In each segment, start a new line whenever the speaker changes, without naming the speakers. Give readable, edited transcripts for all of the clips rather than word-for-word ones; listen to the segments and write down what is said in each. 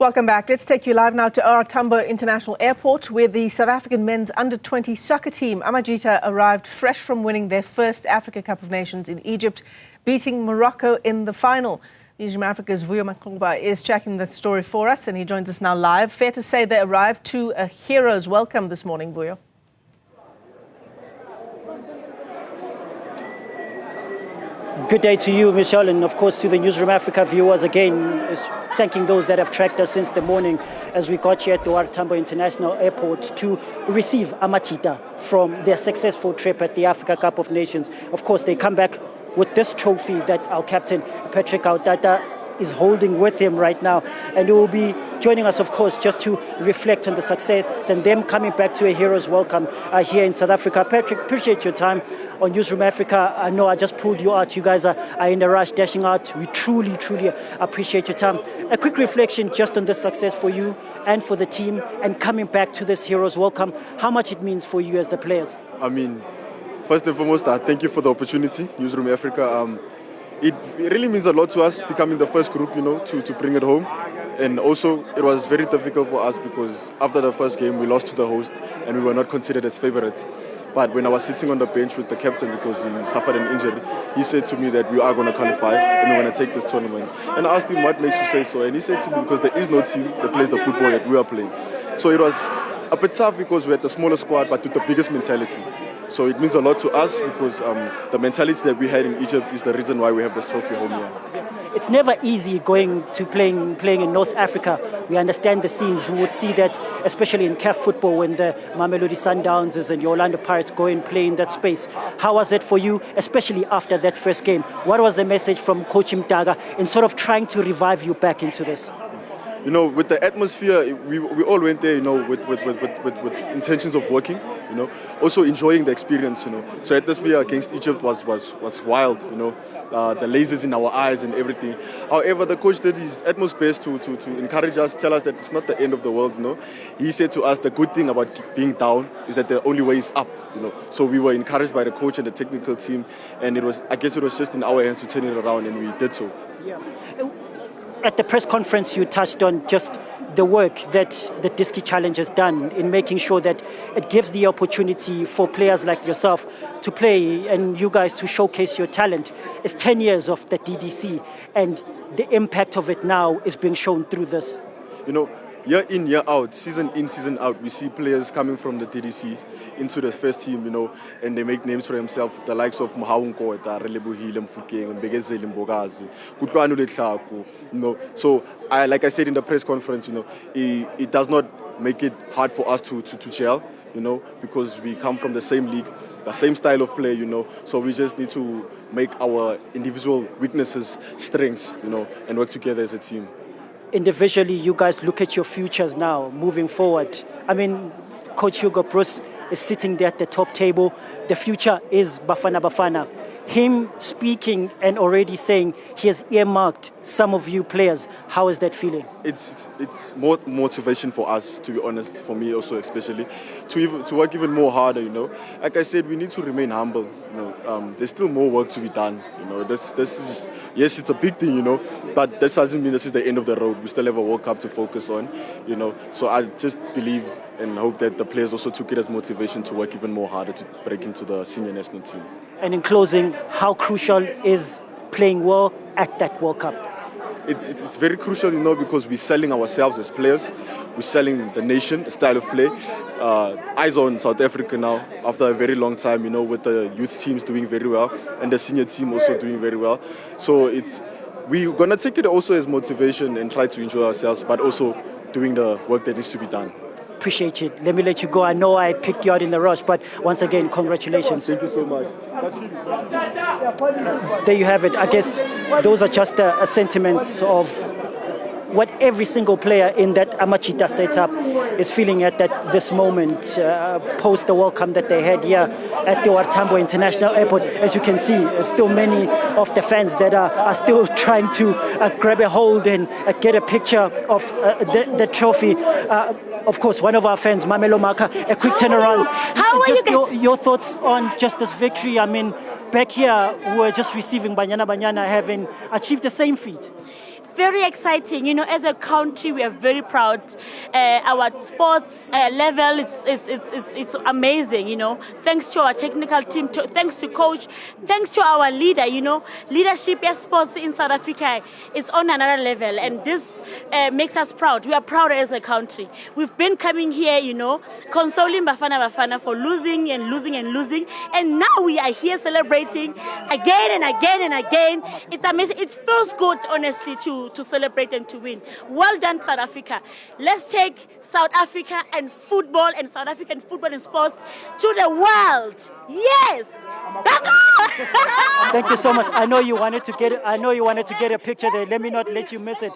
Welcome back. Let's take you live now to OR Tambo International Airport, where the South African men's under-20 soccer team, Amajita, arrived fresh from winning their first Africa Cup of Nations in Egypt, beating Morocco in the final. Newzroom Afrika's Vuyo Macoba is checking the story for us, and he joins us now live. Fair to say they arrived to a hero's welcome this morning, Vuyo.
Good day to you, Michelle, and of course to the Newzroom Afrika viewers again. Thanking those that have tracked us since the morning as we got here at the OR Tambo International Airport to receive Amajita from their successful trip at the Africa Cup of Nations. Of course, they come back with this trophy that our captain, Patrick Autata, is holding with him right now. And he will be joining us, of course, just to reflect on the success and them coming back to a hero's welcome here in South Africa. Patrick, appreciate your time on Newzroom Afrika. I know I just pulled you out. You guys are in a rush, dashing out. We truly, truly appreciate your time. A quick reflection just on the success for you and for the team and coming back to this hero's welcome, how much it means for you as the players.
I mean, first and foremost, thank you for the opportunity, Newzroom Afrika. It really means a lot to us becoming the first group, to bring it home. And also, it was very difficult for us because after the first game, we lost to the host and we were not considered as favorites. But when I was sitting on the bench with the captain because he suffered an injury, he said to me that we are going to qualify and we're going to take this tournament. And I asked him, what makes you say so? And he said to me, because there is no team that plays the football that we are playing. So it was a bit tough because we had the smaller squad, but with the biggest mentality. So it means a lot to us because the mentality that we had in Egypt is the reason why we have this trophy home here.
It's never easy going to playing in North Africa. We understand the scenes. We would see that, especially in CAF football, when the Mamelodi Sundowns and the Orlando Pirates go and play in that space. How was it for you, especially after that first game? What was the message from Coach Mdaga in sort of trying to revive you back into this?
With the atmosphere, we all went there, with intentions of working, also enjoying the experience, So atmosphere against Egypt was wild, the lasers in our eyes and everything. However, the coach did his utmost best to encourage us, tell us that it's not the end of the world, He said to us the good thing about being down is that the only way is up, So we were encouraged by the coach and the technical team, and I guess it was just in our hands to turn it around, and we did so.
Yeah. At the press conference, you touched on just the work that the Disky Challenge has done in making sure that it gives the opportunity for players like yourself to play and you guys to showcase your talent. It's 10 years of the DDC, and the impact of it now is being shown through this.
Year in, year out, season in, season out, we see players coming from the DDC into the first team, and they make names for themselves, the likes of Macoba, Relebohile Mfukeng, Mbegezeli Mbogazi, Kutlwano Letlhako, So, like I said in the press conference, it does not make it hard for us to gel, because we come from the same league, the same style of play, So we just need to make our individual weaknesses strengths, and work together as a team.
Individually, you guys look at your futures now, moving forward. I mean, Coach Hugo Bruce is sitting there at the top table. The future is Bafana Bafana. Him speaking and already saying he has earmarked some of you players. How is that feeling?
It's more motivation for us, to be honest, for me also especially, to work even more harder, Like I said, we need to remain humble, There's still more work to be done, This is, yes, it's a big thing, but this doesn't mean this is the end of the road. We still have a World Cup to focus on, So I just believe and hope that the players also took it as motivation to work even more harder to break into the senior national team.
And in closing, how crucial is playing well at that World Cup?
It's very crucial, because we're selling ourselves as players. We're selling the nation, the style of play. Eyes on South Africa now after a very long time, with the youth teams doing very well and the senior team also doing very well. So we're going to take it also as motivation and try to enjoy ourselves, but also doing the work that needs to be done.
Appreciate it. Let me let you go. I know I picked you out in the rush, but once again, congratulations.
Thank you so much.
There you have it. I guess those are just sentiments of what every single player in that Amajita setup is feeling at this moment, post the welcome that they had here at the OR Tambo International Airport. As you can see, there's still many of the fans that are still trying to grab a hold and get a picture of the trophy. Of course, one of our fans, Mamelo Maka, a quick turnaround.
How are you guys?
Your thoughts on just this victory? I mean, back here, we were just receiving Banyana having achieved the same feat.
Very exciting. You know, as a country, we are very proud. Our sports level, it's amazing, you know. Thanks to our technical team, thanks to coach, thanks to our leader, you know. Leadership as sports in South Africa, it's on another level, and this makes us proud. We are proud as a country. We've been coming here, you know, consoling Bafana for losing and losing and losing, and now we are here celebrating again and again and again. It's amazing. It feels good, honestly, to celebrate and to win. Well done, South Africa. Let's take South Africa and football and South African football and sports to the world. Yes.
Thank you so much. I know you wanted to get a picture there. Let me not let you miss it.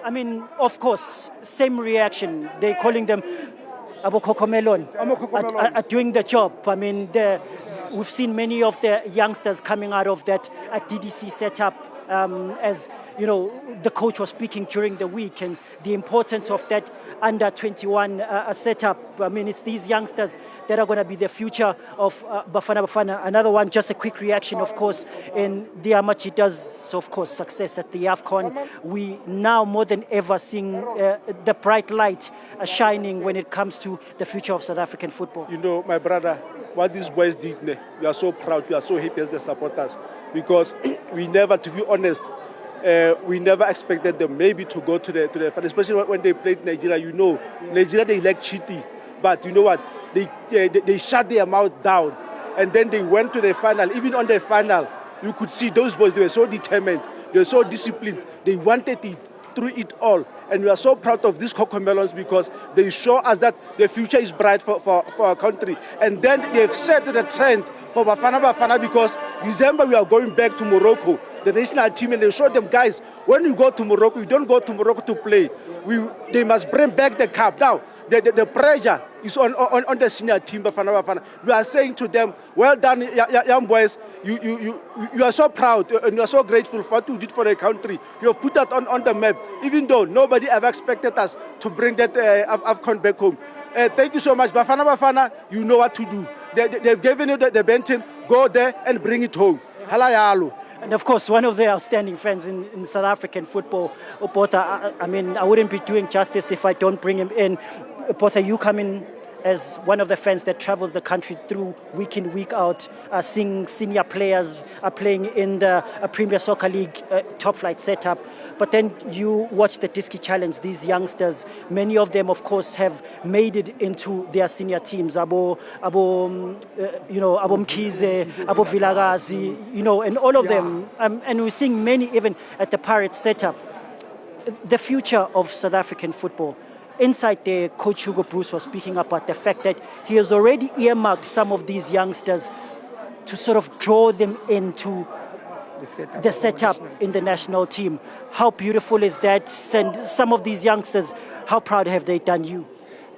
I mean, of course, same reaction. They're calling them Abokokomelon are doing the job. I mean, we've seen many of the youngsters coming out of that DDC setup. As you know, the coach was speaking during the week, and the importance of that under 21 setup. I mean, it's these youngsters that are going to be the future of Bafana. Another one, just a quick reaction, of course, in the Amajita's, of course, success at the AFCON. We now more than ever seeing the bright light shining when it comes to the future of South African football.
You know, my brother, what these boys did, we are so proud, we are so happy as the supporters, because we never, to be honest, we never expected them maybe to go to the final, especially when they played Nigeria. You know, Nigeria, they like cheating, but you know what? They shut their mouth down, and then they went to the final. Even on the final, you could see those boys, they were so determined, they were so disciplined, they wanted it through it all. And we are so proud of these Cocomelons because they show us that the future is bright for our country. And then they've set the trend for Bafana because December we are going back to Morocco, the national team, and they show them, guys, when you go to Morocco, you don't go to Morocco to play. They must bring back the cup. Now, the pressure is on the senior team, Bafana. We are saying to them, well done, young boys. You are so proud and you are so grateful for what you did for the country. You have put that on the map, even though nobody ever expected us to bring that AFCON back home. Thank you so much, Bafana. You know what to do. They've given you the Benton. Go there and bring it home. Halayalu.
And of course, one of the outstanding fans in South African football, Autata. I mean, I wouldn't be doing justice if I don't bring him in. Autata, you come in as one of the fans that travels the country through week in, week out, seeing senior players playing in the Premier Soccer League top flight setup. But then you watch the Disky Challenge, these youngsters, many of them, of course, have made it into their senior teams. Abo Mkhize, Abo Vilagazi, you know, and all of them. And we're seeing many even at the Pirates setup. The future of South African football. Inside there, Coach Hugo Bruce was speaking about the fact that he has already earmarked some of these youngsters to sort of draw them into the setup in the national team. How beautiful is that? And some of these youngsters, how proud have they done you?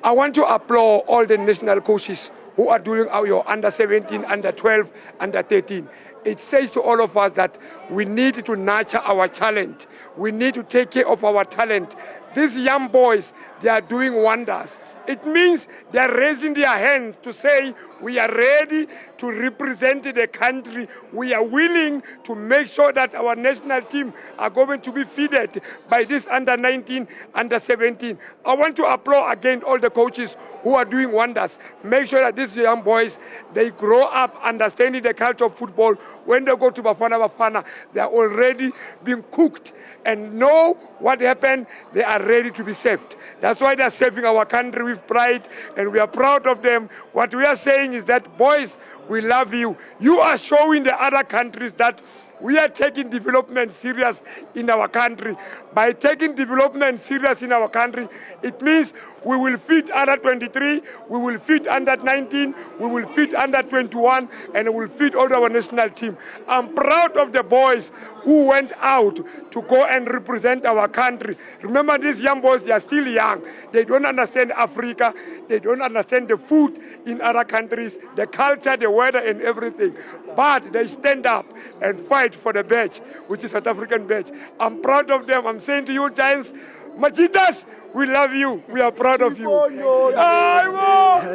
I want to applaud all the national coaches who are doing your under 17, under 12, under 13. It says to all of us that we need to nurture our talent. We need to take care of our talent. These young boys, they are doing wonders. It means they are raising their hands to say, we are ready to represent the country. We are willing to make sure that our national team are going to be fed by this under 19, under 17. I want to applaud again all the coaches who are doing wonders. Make sure that these young boys, they grow up understanding the culture of football. When they go to Bafana, they are already being cooked and know what happened. They are ready to be saved. That's why they are saving our country with pride, and we are proud of them. What we are saying is that, boys, we love you. You are showing the other countries that we are taking development serious in our country. By taking development serious in our country, it means we will feed under 23, we will feed under 19, we will feed under 21, and we will feed all our national team. I'm proud of the boys who went out to go and represent our country. Remember, these young boys, they are still young. They don't understand Africa. They don't understand the food in other countries, the culture, the weather, and everything. But they stand up and fight for the badge, which is South African badge. I'm proud of them. I'm saying to you, Giants, Majitas, we love you. We are proud of you.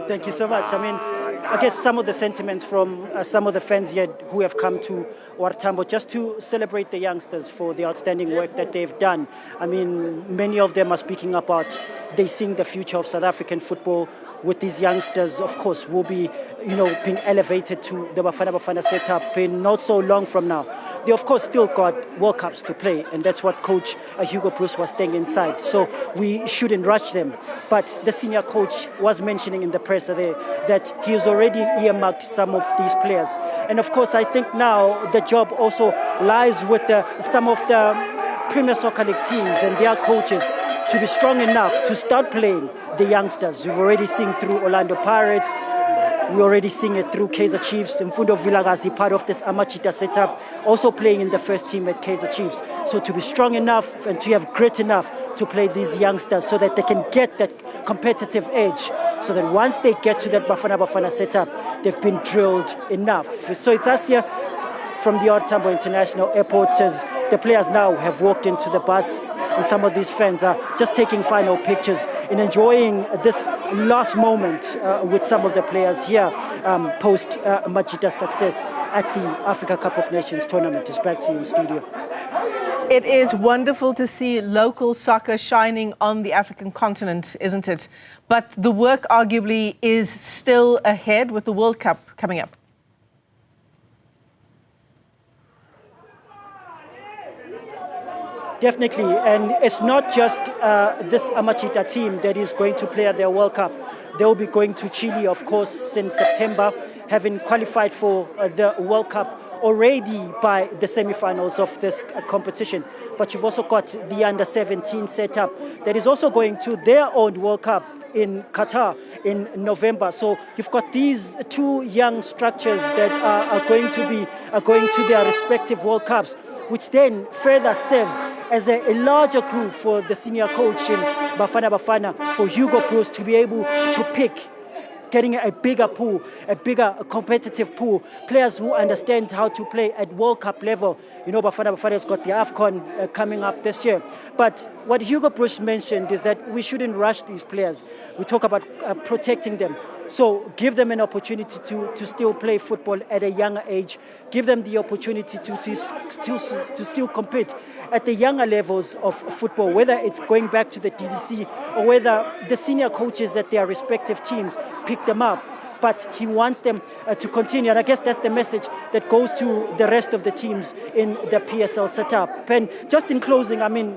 Thank you so much. I mean, I guess, some of the sentiments from some of the fans here who have come to OR Tambo just to celebrate the youngsters for the outstanding work that they've done. I mean, many of them are speaking about they seeing the future of South African football with these youngsters. Of course, will be, being elevated to the Bafana Bafana setup in not so long from now. They, of course, still got World Cups to play, and that's what Coach Hugo Broos was staying inside. So we shouldn't rush them. But the senior coach was mentioning in the presser there that he has already earmarked some of these players. And, of course, I think now the job also lies with some of the Premier Soccer League teams and their coaches to be strong enough to start playing the youngsters. We've already seen through Orlando Pirates. We're already seeing it through Kaizer Chiefs. Mfundo Vilakazi, part of this Amajita setup, also playing in the first team at Kaizer Chiefs. So to be strong enough and to have grit enough to play these youngsters so that they can get that competitive edge, so that once they get to that Bafana Bafana setup, they've been drilled enough. So it's us here from the OR Tambo International Airport as the players now have walked into the bus, and some of these fans are just taking final pictures and enjoying this last moment with some of the players here post Amajita's success at the Africa Cup of Nations tournament. It's back to you in studio.
It is wonderful to see local soccer shining on the African continent, isn't it? But the work arguably is still ahead with the World Cup coming up.
Definitely, and it's not just this Amajita team that is going to play at their World Cup. They'll be going to Chile, of course, in September, having qualified for the World Cup already by the semi-finals of this competition. But you've also got the under-17 setup that is also going to their own World Cup in Qatar in November. So you've got these two young structures that are going to their respective World Cups, which then further serves as a larger group for the senior coach in Bafana Bafana, for Hugo Broos to be able to pick, getting a bigger pool, a bigger competitive pool, players who understand how to play at World Cup level. Bafana Bafana has got the AFCON coming up this year. But what Hugo Broos mentioned is that we shouldn't rush these players. We talk about protecting them. So give them an opportunity to still play football at a younger age. Give them the opportunity to still compete at the younger levels of football, whether it's going back to the DDC or whether the senior coaches at their respective teams pick them up. But he wants them to continue. And I guess that's the message that goes to the rest of the teams in the PSL setup. And just in closing, I mean,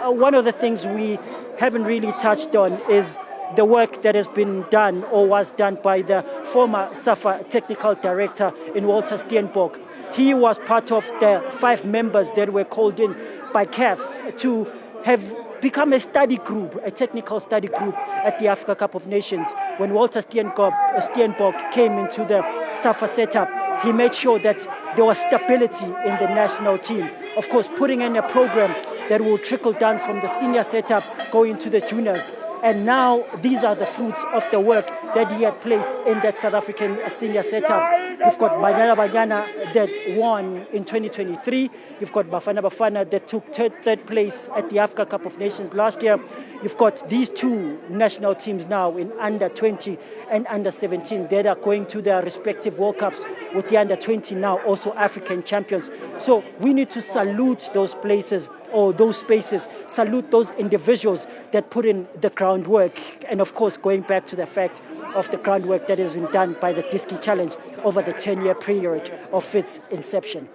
one of the things we haven't really touched on is the work that has been done or was done by the former SAFA technical director in Walter Steenbok. He was part of the 5 members that were called in by CAF to have become a study group, a technical study group at the Africa Cup of Nations. When Walter Steenbok came into the SAFA setup, he made sure that there was stability in the national team. Of course, putting in a program that will trickle down from the senior setup going to the juniors. And now these are the fruits of the work that he had placed in that South African senior setup. You've got Banyana that won in 2023. You've got Bafana Bafana that took third place at the Africa Cup of Nations last year. You've got these two national teams now in under 20 and under 17 that are going to their respective World Cups, with the under 20 now also African champions. So we need to salute those places or those spaces, salute those individuals that put in the groundwork. And of course, going back to the fact of the groundwork that has been done by the Disky Challenge over the 10-year period of its inception.